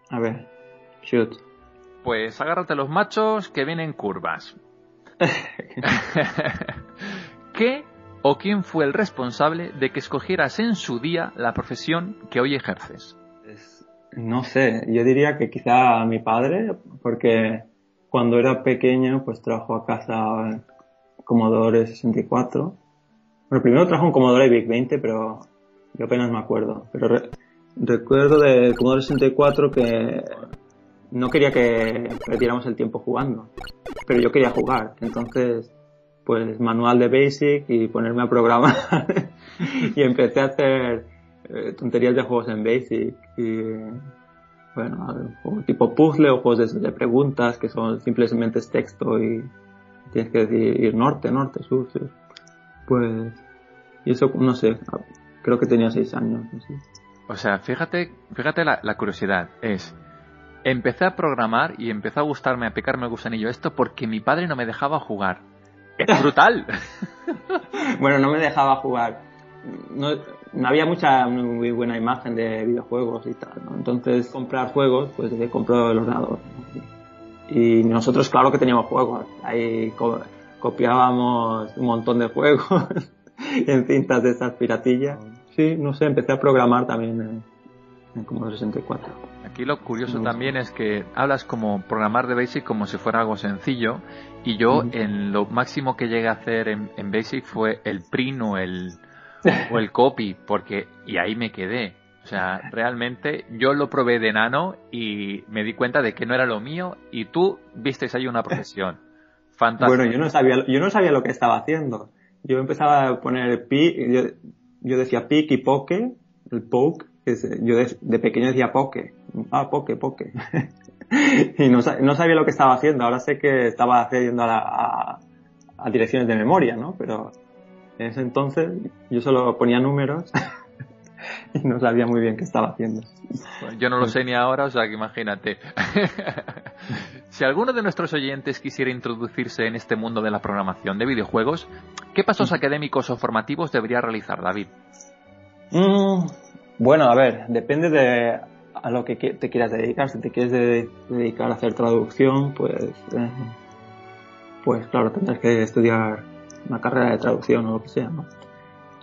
A ver, shoot. Pues agárrate los machos que vienen curvas. ¿Qué o quién fue el responsable de que escogieras en su día la profesión que hoy ejerces? No sé, yo diría que quizá mi padre, porque cuando era pequeño pues trajo a casa Commodore 64. Bueno, primero trajo un Commodore VIC-20, pero yo apenas me acuerdo. Pero recuerdo del Commodore 64 que no quería que perdiéramos el tiempo jugando, pero yo quería jugar. Entonces, pues manual de Basic y ponerme a programar y empecé a hacer tonterías de juegos en Basic y bueno, tipo puzzle o juegos de preguntas que son simplemente texto y tienes que decir ir norte, norte, sur, sur. Pues, y eso, no sé, creo que tenía 6 años. Así. O sea, fíjate la curiosidad. Empecé a programar y empezó a gustarme, a picarme el gusanillo esto porque mi padre no me dejaba jugar. ¡Es brutal! Bueno, no me dejaba jugar. No había muy buena imagen de videojuegos y tal, ¿no? Entonces, comprar juegos, pues he comprado el ordenador. Y nosotros, claro que teníamos juegos. Ahí copiábamos un montón de juegos en cintas de estas piratillas. Sí, no sé, empecé a programar también en Commodore 64. Aquí lo curioso también es que hablas como programar de Basic como si fuera algo sencillo, y yo en lo máximo que llegué a hacer en Basic fue el print o el copy, y ahí me quedé. O sea, realmente yo lo probé de nano y me di cuenta de que no era lo mío, y tú vistes ahí una profesión. Fantástico. Bueno, yo no sabía lo que estaba haciendo. Yo empezaba a poner yo decía pick y poke, el poke, yo de pequeño decía poke. Ah, poke. Y no sabía lo que estaba haciendo. Ahora sé que estaba accediendo a direcciones de memoria, ¿no? Pero en ese entonces yo solo ponía números y no sabía muy bien qué estaba haciendo. Bueno, yo no lo sé ni ahora, o sea que imagínate. Si alguno de nuestros oyentes quisiera introducirse en este mundo de la programación de videojuegos, ¿qué pasos académicos o formativos debería realizar, David? Bueno, a ver, depende de a lo que te quieras dedicar. Si te quieres dedicar a hacer traducción, pues claro, tendrás que estudiar una carrera de traducción o lo que sea, ¿no?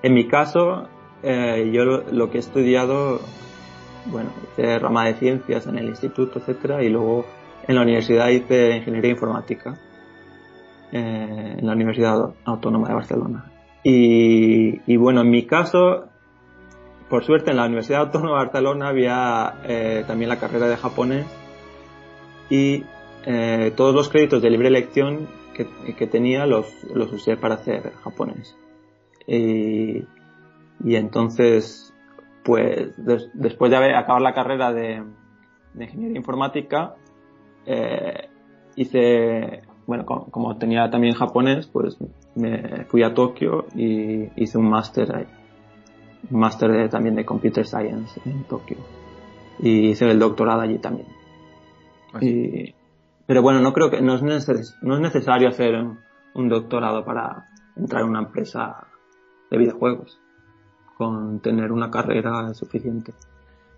En mi caso, yo lo que he estudiado, bueno, hice rama de ciencias en el instituto, etcétera, y luego en la universidad hice ingeniería informática en la Universidad Autónoma de Barcelona. Y bueno, en mi caso, por suerte en la Universidad Autónoma de Barcelona había también la carrera de japonés y todos los créditos de libre elección que tenía los usé para hacer japonés. Y entonces, pues después de acabar la carrera de ingeniería informática, hice, bueno, como tenía también japonés, pues me fui a Tokio y hice un máster ahí. Un máster también de Computer Science en Tokio. Y hice el doctorado allí también. Pero bueno, no creo que no es necesario hacer un doctorado para entrar en una empresa de videojuegos. Con tener una carrera es suficiente.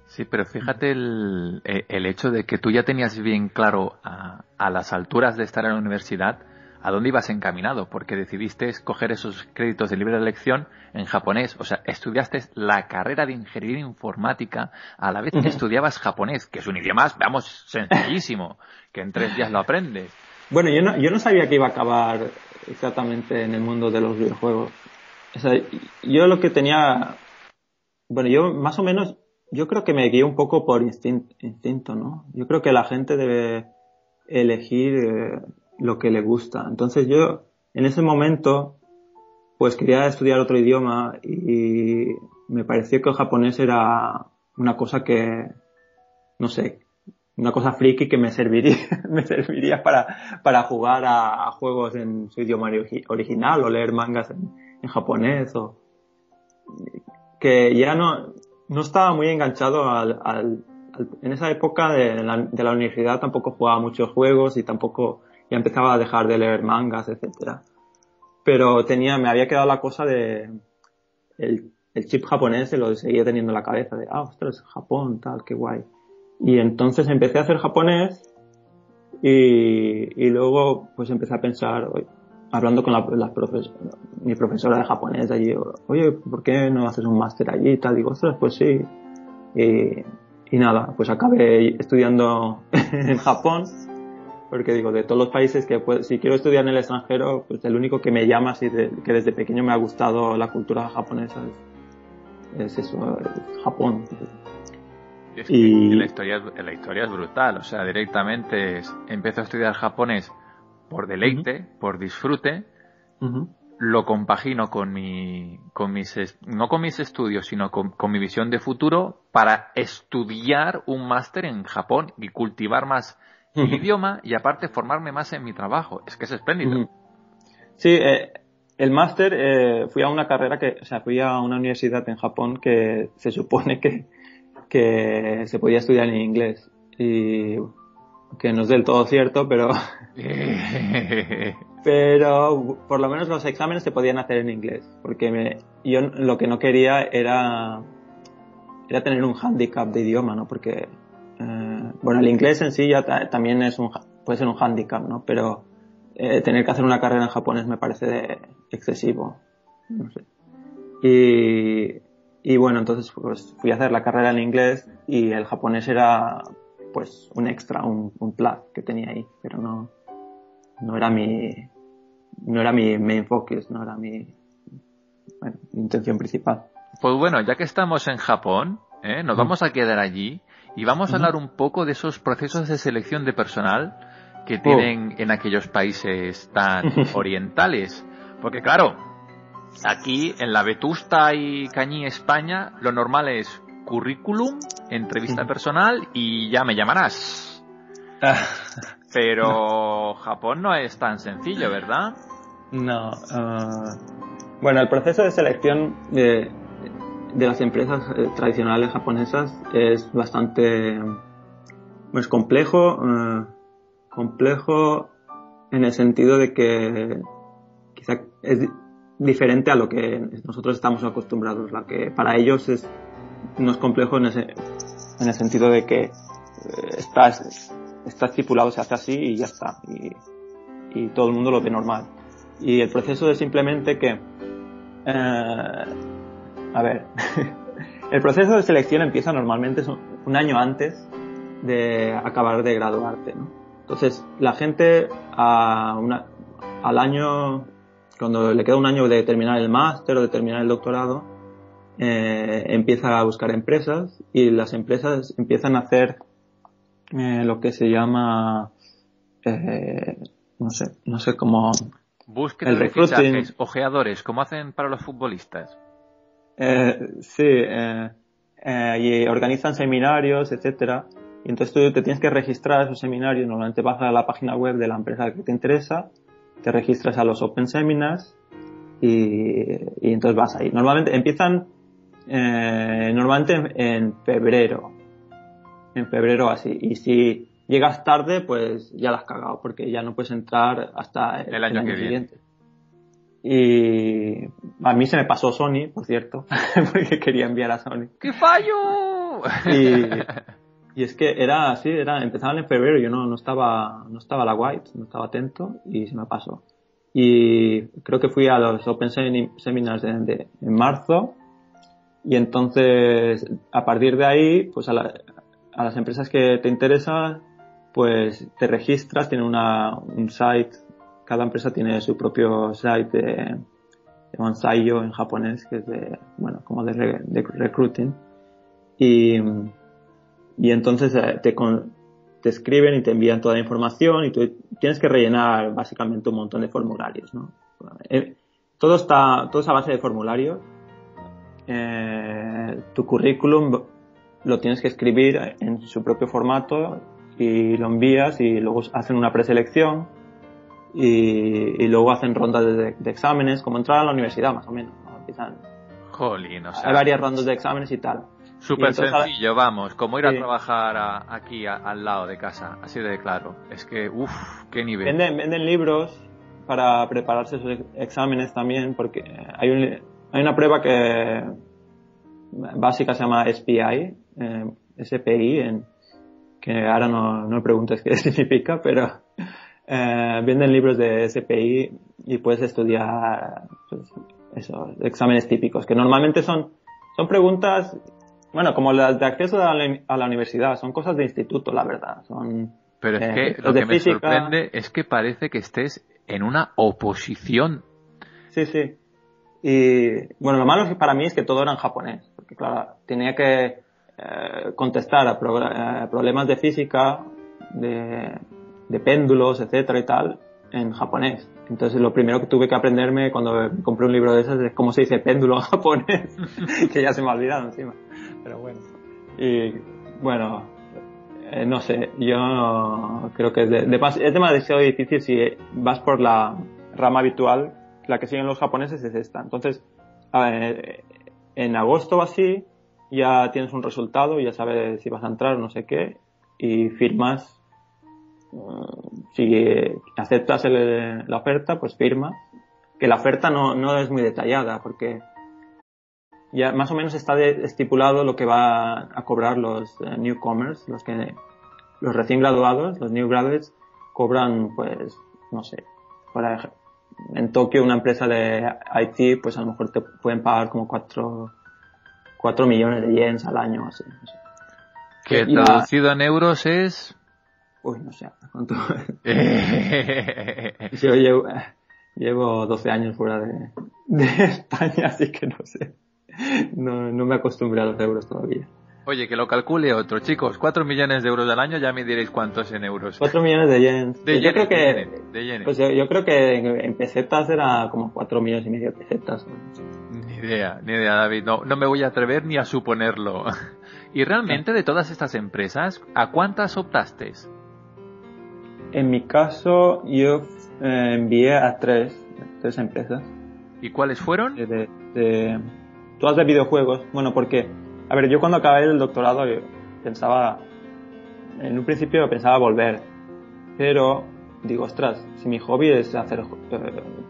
Sí, pero fíjate el hecho de que tú ya tenías bien claro a las alturas de estar en la universidad a dónde ibas encaminado, porque decidiste escoger esos créditos de libre elección en japonés. O sea, estudiaste la carrera de ingeniería informática a la vez que estudiabas japonés, que es un idioma, vamos, sencillísimo, que en 3 días lo aprendes. Bueno, yo no sabía que iba a acabar exactamente en el mundo de los videojuegos. O sea, yo lo que tenía... Bueno, yo más o menos... Yo creo que me guío un poco por instinto, ¿no? Yo creo que la gente debe elegir lo que le gusta. Entonces yo, en ese momento, pues quería estudiar otro idioma y me pareció que el japonés era una cosa que, no sé, una cosa friki que me serviría para jugar a juegos en su idioma original o leer mangas en japonés o que ya no estaba muy enganchado en esa época de la universidad tampoco jugaba muchos juegos y tampoco ya empezaba a dejar de leer mangas, etcétera. Pero me había quedado la cosa de el chip japonés, se lo seguía teniendo en la cabeza de, ostras, Japón, tal, qué guay. Y entonces empecé a hacer japonés y luego pues empecé a pensar, hablando con mi profesora de japonés de allí, oye, ¿por qué no haces un máster allí y tal? Digo, ostras, pues sí. Y nada, pues acabé estudiando en Japón, porque digo, de todos los países si quiero estudiar en el extranjero, pues el único que me llama, que desde pequeño me ha gustado la cultura japonesa, es eso, es Japón. Es que la historia es brutal, o sea, directamente empiezo a estudiar japonés por deleite, por disfrute, lo compagino no con mis estudios, sino con mi visión de futuro para estudiar un máster en Japón y cultivar más el idioma y aparte formarme más en mi trabajo. Es que es espléndido. Sí, el máster, fui a una fui a una universidad en Japón que se supone que se podía estudiar en inglés y que no es del todo cierto, pero por lo menos los exámenes se podían hacer en inglés, porque yo lo que no quería era tener un hándicap de idioma, ¿no? Porque el inglés en sí ya también puede ser un hándicap, ¿no? Pero tener que hacer una carrera en japonés me parece excesivo, no sé. Y bueno, entonces pues fui a hacer la carrera en inglés y el japonés era pues un extra, un plus que tenía ahí, pero no era mi main focus, no era mi intención principal. Pues bueno, ya que estamos en Japón, nos vamos a quedar allí y vamos a hablar un poco de esos procesos de selección de personal que tienen en aquellos países tan orientales. Porque claro, aquí en la Vetusta y Cañí, España, lo normal es currículum, entrevista personal y ya me llamarás. Pero Japón no es tan sencillo, ¿verdad? No. Bueno, el proceso de selección de las empresas tradicionales japonesas es bastante pues complejo en el sentido de que quizá es diferente a lo que nosotros estamos acostumbrados. La que para ellos no es complejo en el sentido de que está estipulado, se hace así y ya está, y todo el mundo lo ve normal. Y el proceso es simplemente que el proceso de selección empieza normalmente un año antes de acabar de graduarte, ¿no? Entonces, la gente al año, cuando le queda un año de terminar el máster o de terminar el doctorado, empieza a buscar empresas y las empresas empiezan a hacer lo que se llama no sé cómo búsqueda de fichajes, ojeadores, como hacen para los futbolistas. Sí, y organizan seminarios, etcétera. Y entonces tú te tienes que registrar a esos seminarios. Normalmente vas a la página web de la empresa que te interesa, te registras a los Open Seminars y entonces vas ahí. Normalmente empiezan en febrero. En febrero así. Y si llegas tarde, pues ya la has cagado, porque ya no puedes entrar hasta el año siguiente. Y a mí se me pasó Sony, por cierto, porque quería enviar a Sony. ¡Qué fallo! Y es que empezaban en febrero, yo no estaba a la white, no estaba atento y se me pasó. Y creo que fui a los Open Seminars en marzo y entonces a partir de ahí, pues a las empresas que te interesan, pues te registras, tienen un site. Cada empresa tiene su propio site de Sayo en japonés, que es como de recruiting. Y entonces te escriben y te envían toda la información y tú tienes que rellenar básicamente un montón de formularios, ¿no? Todo es a base de formularios. Tu currículum lo tienes que escribir en su propio formato y lo envías y luego hacen una preselección. Y luego hacen rondas de exámenes, como entrar a la universidad más o menos, ¿no? Empiezan, jolín, o sea, hay varias rondas de exámenes y tal. Súper sencillo, vamos, como ir a trabajar aquí al lado de casa, así de claro. Es que, qué nivel. Venden libros para prepararse esos exámenes también, porque hay una prueba que básica se llama SPI, que ahora no me preguntes qué significa, pero venden libros de SPI y puedes estudiar pues, esos exámenes típicos, que normalmente son preguntas, bueno, como las de acceso a la universidad, son cosas de instituto, la verdad. Pero es que lo que me sorprende es que parece que estés en una oposición. Sí, sí. Y bueno, lo malo para mí es que todo era en japonés, porque claro, tenía que contestar a problemas de física, de péndulos, etcétera y tal, en japonés. Entonces lo primero que tuve que aprenderme cuando compré un libro de esos es cómo se dice péndulo en japonés, que ya se me ha olvidado encima. Pero bueno. Y bueno, no sé, yo creo que es demasiado difícil si vas por la rama habitual, la que siguen los japoneses es esta. Entonces, en agosto o así, ya tienes un resultado, ya sabes si vas a entrar o no sé qué, y firmas. Si aceptas la oferta, pues firmas. Que la oferta no es muy detallada, porque ya más o menos está estipulado lo que va a cobrar los newcomers, los recién graduados, los new graduates, cobran, pues, no sé, en Tokio una empresa de IT, pues a lo mejor te pueden pagar como 4 millones de yens al año, así. No sé. Que traducido en euros es... Uy, no sé, ¿cuánto? Yo llevo 12 años fuera de España, así que no sé. No me acostumbré a los euros todavía. Oye, que lo calcule otro. Chicos, 4 millones de euros al año, ya me diréis cuántos en euros. 4 millones de yens. De yenes. Pues yo creo que en pesetas era como 4 millones y medio de pesetas. Ni idea, David. No me voy a atrever ni a suponerlo. Y realmente, de todas estas empresas, ¿a cuántas optaste? En mi caso, yo envié a tres empresas. ¿Y cuáles fueron? Todas de videojuegos. Bueno, porque, a ver, yo cuando acabé el doctorado en un principio pensaba volver, pero digo, ostras, si mi hobby es hacer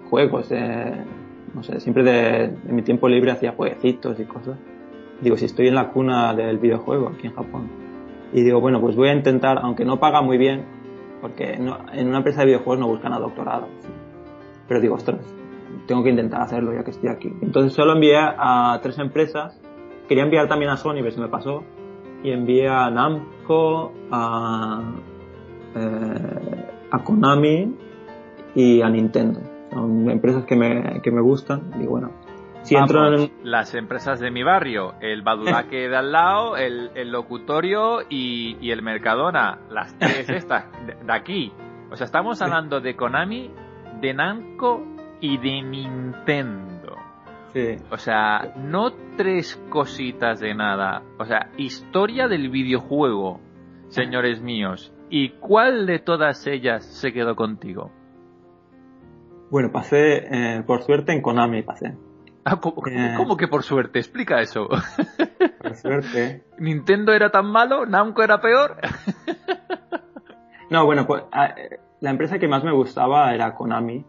juegos, no sé, siempre en mi tiempo libre hacía jueguecitos y cosas. Digo, si estoy en la cuna del videojuego aquí en Japón. Y digo, bueno, pues voy a intentar, aunque no paga muy bien, porque en una empresa de videojuegos no buscan a doctorado. ¿Sí? Pero digo, ostras, tengo que intentar hacerlo ya que estoy aquí. Entonces solo envié a 3 empresas. Quería enviar también a Sony, pero se me pasó. Y envié a Namco, a Konami y a Nintendo. Son empresas que me gustan. Y bueno, si entro las empresas de mi barrio, el Badulaque de al lado, el Locutorio y el Mercadona, las 3 estas de aquí. O sea, estamos hablando de Konami, de Namco y de Nintendo. Sí. O sea, no 3 cositas de nada. O sea, historia del videojuego, señores míos. ¿Y cuál de todas ellas se quedó contigo? Bueno, pasé, por suerte en Konami pasé. ¿Cómo que por suerte? Explica eso. Por suerte. ¿Nintendo era tan malo? ¿Namco era peor? No, bueno, pues la empresa que más me gustaba era Konami.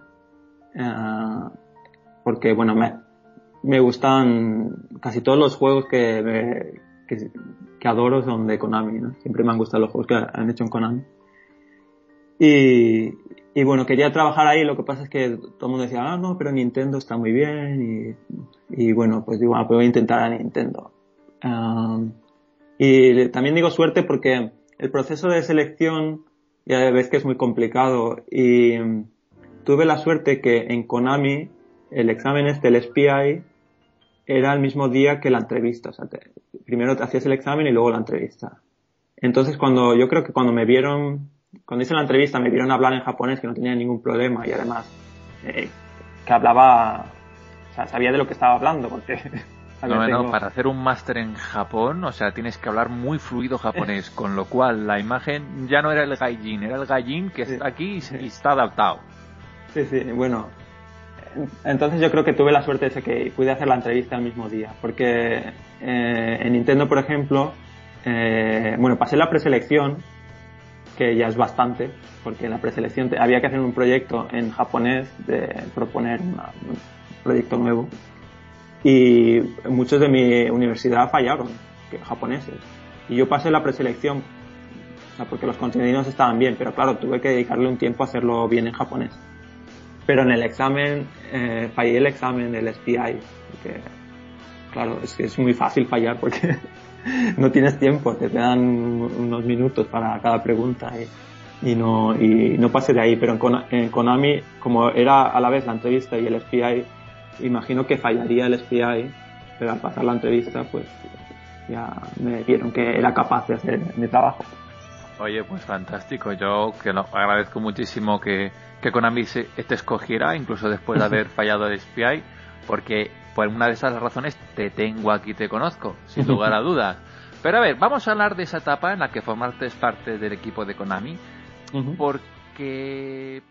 Porque, bueno, me gustan casi todos los juegos que adoro son de Konami, ¿no? Siempre me han gustado los juegos que han hecho en Konami. Y bueno, quería trabajar ahí, lo que pasa es que todo el mundo decía, no, pero Nintendo está muy bien, y bueno, pues digo, pues voy a intentar a Nintendo. Y también digo suerte porque el proceso de selección, ya ves que es muy complicado, y tuve la suerte que en Konami, el examen el SPI, era el mismo día que la entrevista, o sea, primero te hacías el examen y luego la entrevista. Entonces yo creo que cuando hice la entrevista me vieron hablar en japonés, que no tenía ningún problema, y además que hablaba, o sea, sabía de lo que estaba hablando, porque para hacer un máster en Japón, o sea, tienes que hablar muy fluido japonés, con lo cual la imagen ya no era el gaijin, era el gaijin que está aquí y está adaptado. Sí, bueno, entonces yo creo que tuve la suerte de que pude hacer la entrevista el mismo día, porque en Nintendo, por ejemplo, pasé la preselección, que ya es bastante, porque en la preselección había que hacer un proyecto en japonés, de proponer un proyecto nuevo, y muchos de mi universidad fallaron, japoneses, y yo pasé la preselección O sea, porque los contenidos estaban bien, pero claro, tuve que dedicarle un tiempo a hacerlo bien en japonés. Pero en el examen, fallé el examen del SPI, porque, claro, es que es muy fácil fallar porque no tienes tiempo, te dan unos minutos para cada pregunta y no pasé de ahí. Pero en Konami, como era a la vez la entrevista y el SPI, imagino que fallaría el SPI, pero al pasar la entrevista, pues ya me vieron que era capaz de hacer mi trabajo. Oye, pues fantástico. Yo que lo agradezco muchísimo que Konami te escogiera, incluso después de haber fallado el SPI, porque por una de esas razones te tengo aquí, te conozco, sin lugar a dudas. Pero a ver, vamos a hablar de esa etapa en la que formaste parte del equipo de Konami, porque